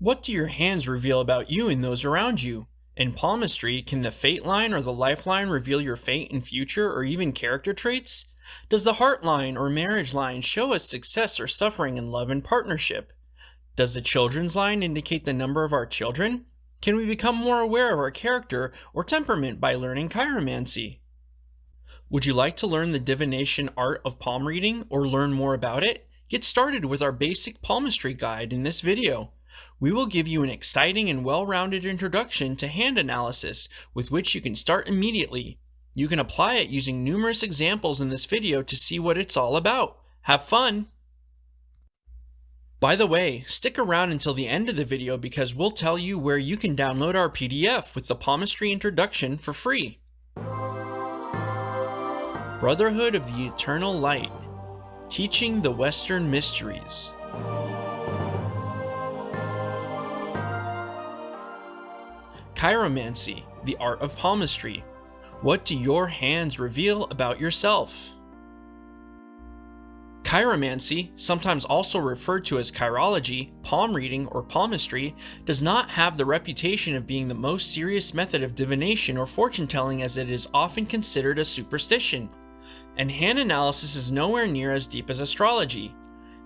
What do your hands reveal about you and those around you? In palmistry, can the fate line or the lifeline reveal your fate and future or even character traits? Does the heart line or marriage line show us success or suffering in love and partnership? Does the children's line indicate the number of our children? Can we become more aware of our character or temperament by learning chiromancy? Would you like to learn the divination art of palm reading or learn more about it? Get started with our basic palmistry guide in this video. We will give you an exciting and well-rounded introduction to hand analysis with which you can start immediately. You can apply it using numerous examples in this video to see what it's all about. Have fun! By the way, stick around until the end of the video because we'll tell you where you can download our PDF with the palmistry introduction for free. Brotherhood of the Eternal Light, Teaching the Western Mysteries. Chiromancy, the art of palmistry. What do your hands reveal about yourself? Chiromancy, sometimes also referred to as chirology, palm reading, or palmistry, does not have the reputation of being the most serious method of divination or fortune telling, as it is often considered a superstition. And hand analysis is nowhere near as deep as astrology.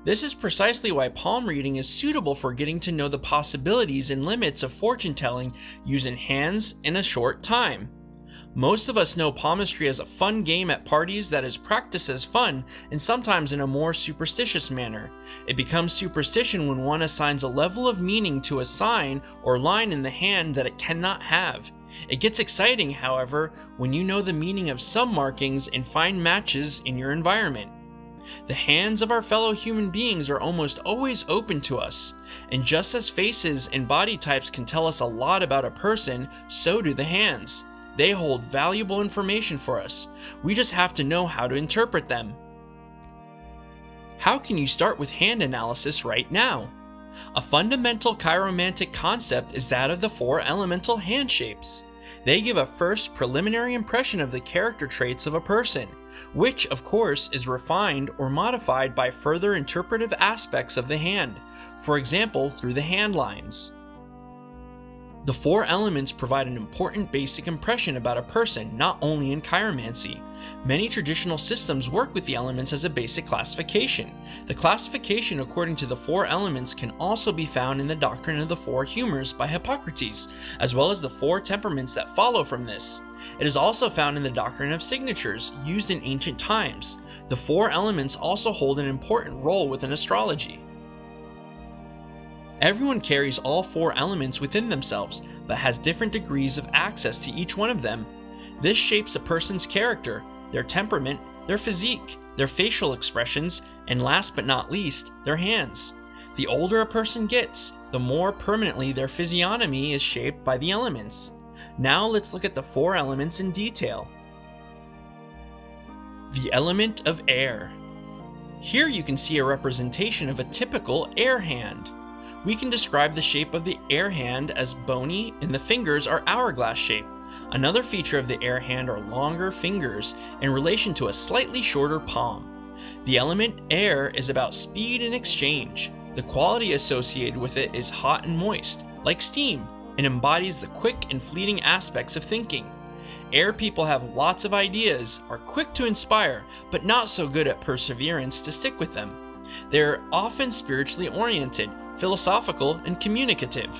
This is precisely why palm reading is suitable for getting to know the possibilities and limits of fortune telling using hands in a short time. Most of us know palmistry as a fun game at parties that is practiced as fun and sometimes in a more superstitious manner. It becomes superstition when one assigns a level of meaning to a sign or line in the hand that it cannot have. It gets exciting, however, when you know the meaning of some markings and find matches in your environment. The hands of our fellow human beings are almost always open to us, and just as faces and body types can tell us a lot about a person, so do the hands. They hold valuable information for us. We just have to know how to interpret them. How can you start with hand analysis right now? A fundamental chiromantic concept is that of the four elemental hand shapes. They give a first preliminary impression of the character traits of a person, which of course is refined or modified by further interpretive aspects of the hand, for example through the hand lines. The four elements provide an important basic impression about a person, not only in chiromancy. Many traditional systems work with the elements as a basic classification. The classification according to the four elements can also be found in the doctrine of the four humors by Hippocrates, as well as the four temperaments that follow from this. It is also found in the doctrine of signatures, used in ancient times. The four elements also hold an important role within astrology. Everyone carries all four elements within themselves, but has different degrees of access to each one of them. This shapes a person's character, their temperament, their physique, their facial expressions, and last but not least, their hands. The older a person gets, the more permanently their physiognomy is shaped by the elements. Now let's look at the four elements in detail. The element of air. Here you can see a representation of a typical air hand. We can describe the shape of the air hand as bony, and the fingers are hourglass shaped. Another feature of the air hand are longer fingers in relation to a slightly shorter palm. The element air is about speed and exchange. The quality associated with it is hot and moist, like steam, and embodies the quick and fleeting aspects of thinking. Air people have lots of ideas, are quick to inspire, but not so good at perseverance to stick with them. They're often spiritually oriented, philosophical, and communicative.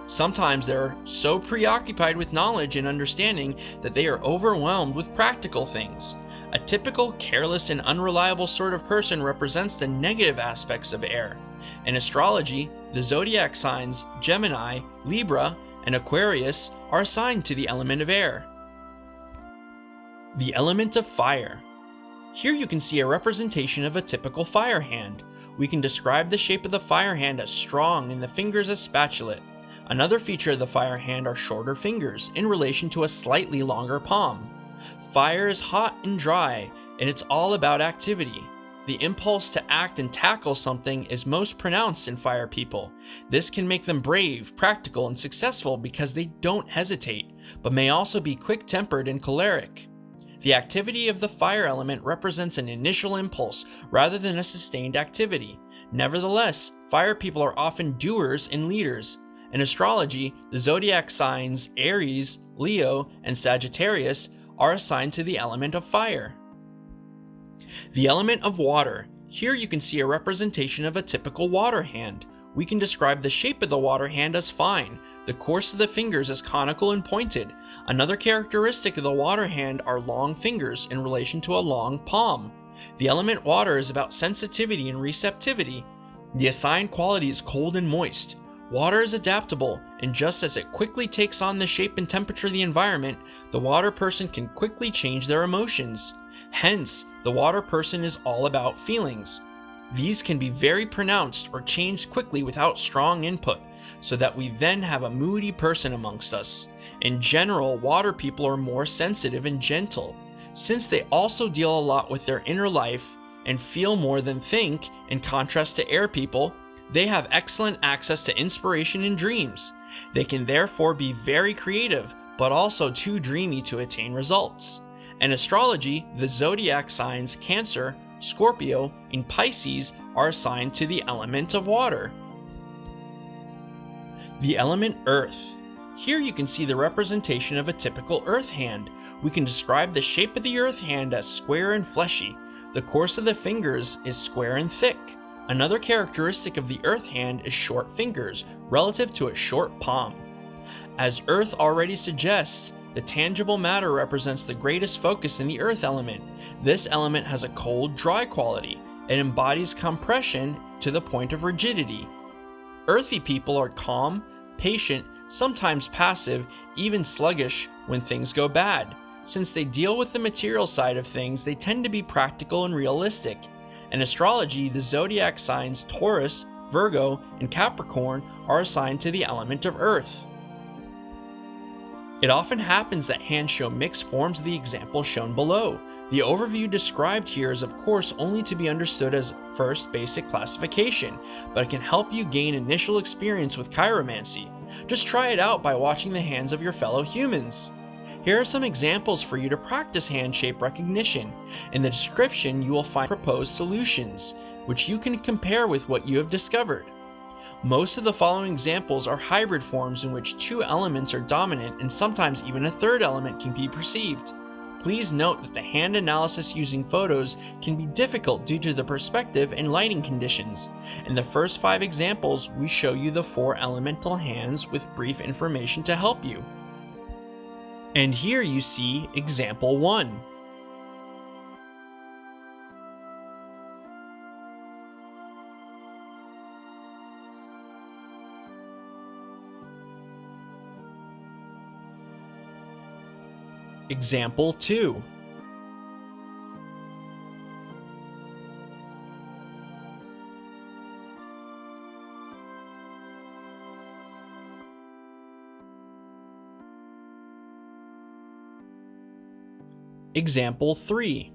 Sometimes they're so preoccupied with knowledge and understanding that they are overwhelmed with practical things. A typical careless and unreliable sort of person represents the negative aspects of air. In astrology, the zodiac signs Gemini, Libra, and Aquarius are assigned to the element of air. The element of fire. Here you can see a representation of a typical fire hand. We can describe the shape of the fire hand as strong and the fingers as spatulate. Another feature of the fire hand are shorter fingers in relation to a slightly longer palm. Fire is hot and dry, and it's all about activity. The impulse to act and tackle something is most pronounced in fire people. This can make them brave, practical, and successful because they don't hesitate, but may also be quick-tempered and choleric. The activity of the fire element represents an initial impulse rather than a sustained activity. Nevertheless, fire people are often doers and leaders. In astrology, the zodiac signs Aries, Leo, and Sagittarius are assigned to the element of fire. The element of water. Here you can see a representation of a typical water hand. We can describe the shape of the water hand as fine, the course of the fingers as conical and pointed. Another characteristic of the water hand are long fingers in relation to a long palm. The element water is about sensitivity and receptivity. The assigned quality is cold and moist. Water is adaptable, and just as it quickly takes on the shape and temperature of the environment, the water person can quickly change their emotions. Hence, the water person is all about feelings. These can be very pronounced or changed quickly without strong input, so that we then have a moody person amongst us. In general, water people are more sensitive and gentle. Since they also deal a lot with their inner life and feel more than think, in contrast to air people, they have excellent access to inspiration and dreams. They can therefore be very creative, but also too dreamy to attain results. In astrology, the zodiac signs Cancer, Scorpio, and Pisces are assigned to the element of water. The element Earth. Here you can see the representation of a typical Earth hand. We can describe the shape of the Earth hand as square and fleshy. The course of the fingers is square and thick. Another characteristic of the Earth hand is short fingers, relative to a short palm. As Earth already suggests, the tangible matter represents the greatest focus in the Earth element. This element has a cold, dry quality. It embodies compression to the point of rigidity. Earthy people are calm, patient, sometimes passive, even sluggish when things go bad. Since they deal with the material side of things, they tend to be practical and realistic. In astrology, the zodiac signs Taurus, Virgo, and Capricorn are assigned to the element of Earth. It often happens that hands show mixed forms of the example shown below. The overview described here is of course only to be understood as first basic classification, but it can help you gain initial experience with chiromancy. Just try it out by watching the hands of your fellow humans. Here are some examples for you to practice hand shape recognition. In the description, you will find proposed solutions, which you can compare with what you have discovered. Most of the following examples are hybrid forms in which two elements are dominant and sometimes even a third element can be perceived. Please note that the hand analysis using photos can be difficult due to the perspective and lighting conditions. In the first 5 examples, we show you the 4 elemental hands with brief information to help you. And here you see example 1. Example 2. Example 3.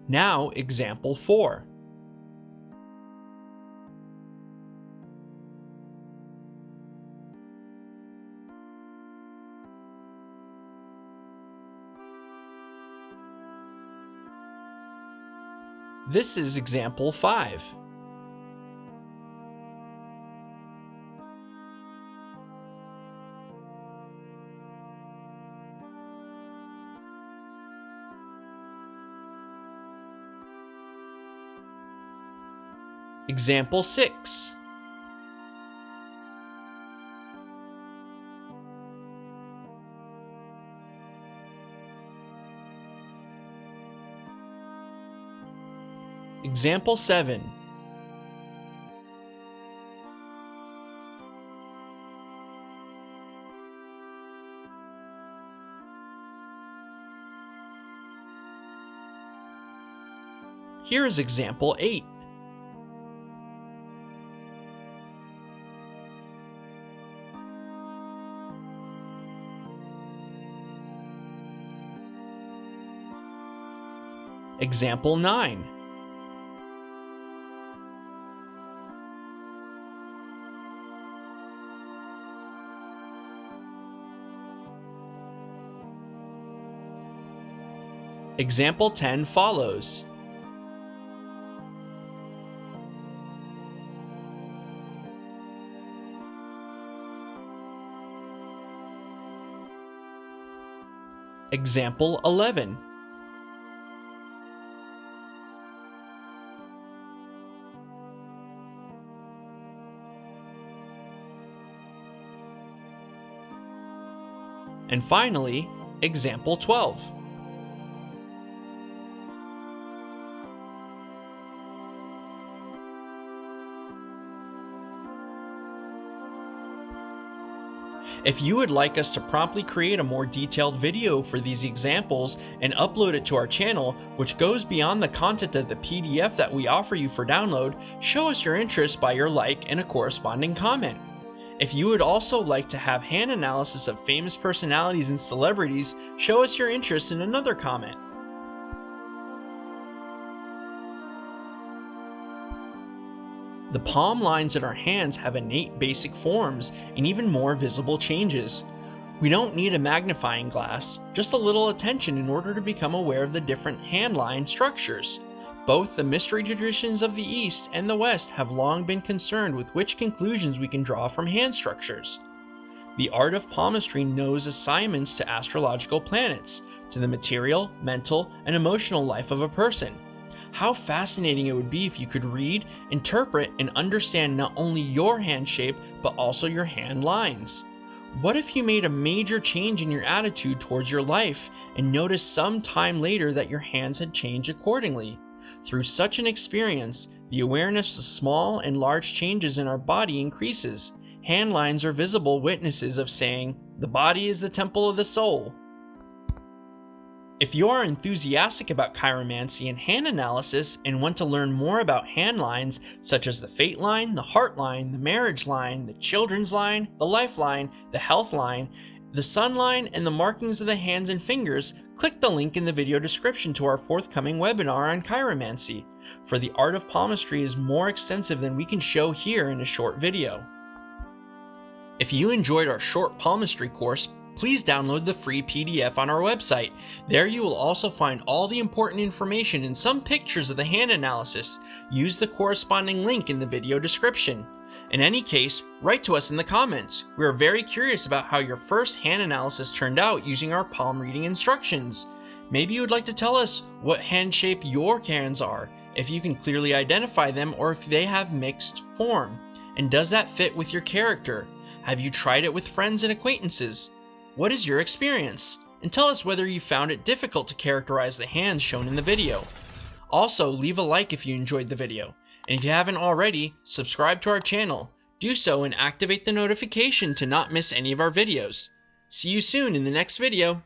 Now, example 4. This is example 5. Example 6. Example 7. Here is example 8. Example 9. Example 10 follows. Example 11. And finally, example 12. If you would like us to promptly create a more detailed video for these examples and upload it to our channel, which goes beyond the content of the PDF that we offer you for download, show us your interest by your like and a corresponding comment. If you would also like to have hand analysis of famous personalities and celebrities, show us your interest in another comment. The palm lines in our hands have innate basic forms and even more visible changes. We don't need a magnifying glass, just a little attention in order to become aware of the different hand line structures. Both the mystery traditions of the East and the West have long been concerned with which conclusions we can draw from hand structures. The art of palmistry knows assignments to astrological planets, to the material, mental, and emotional life of a person. How fascinating it would be if you could read, interpret, and understand not only your hand shape, but also your hand lines. What if you made a major change in your attitude towards your life and noticed some time later that your hands had changed accordingly? Through such an experience, the awareness of small and large changes in our body increases. Hand lines are visible witnesses of saying, "The body is the temple of the soul." If you are enthusiastic about chiromancy and hand analysis and want to learn more about hand lines such as the fate line, the heart line, the marriage line, the children's line, the lifeline, the health line, the sun line, and the markings of the hands and fingers, click the link in the video description to our forthcoming webinar on chiromancy, for the art of palmistry is more extensive than we can show here in a short video. If you enjoyed our short palmistry course, please download the free PDF on our website. There you will also find all the important information and some pictures of the hand analysis. Use the corresponding link in the video description. In any case, write to us in the comments. We are very curious about how your first hand analysis turned out using our palm reading instructions. Maybe you would like to tell us what hand shape your hands are, if you can clearly identify them or if they have mixed form. And does that fit with your character? Have you tried it with friends and acquaintances? What is your experience? And tell us whether you found it difficult to characterize the hands shown in the video. Also, leave a like if you enjoyed the video. And if you haven't already, subscribe to our channel. Do so and activate the notification to not miss any of our videos. See you soon in the next video.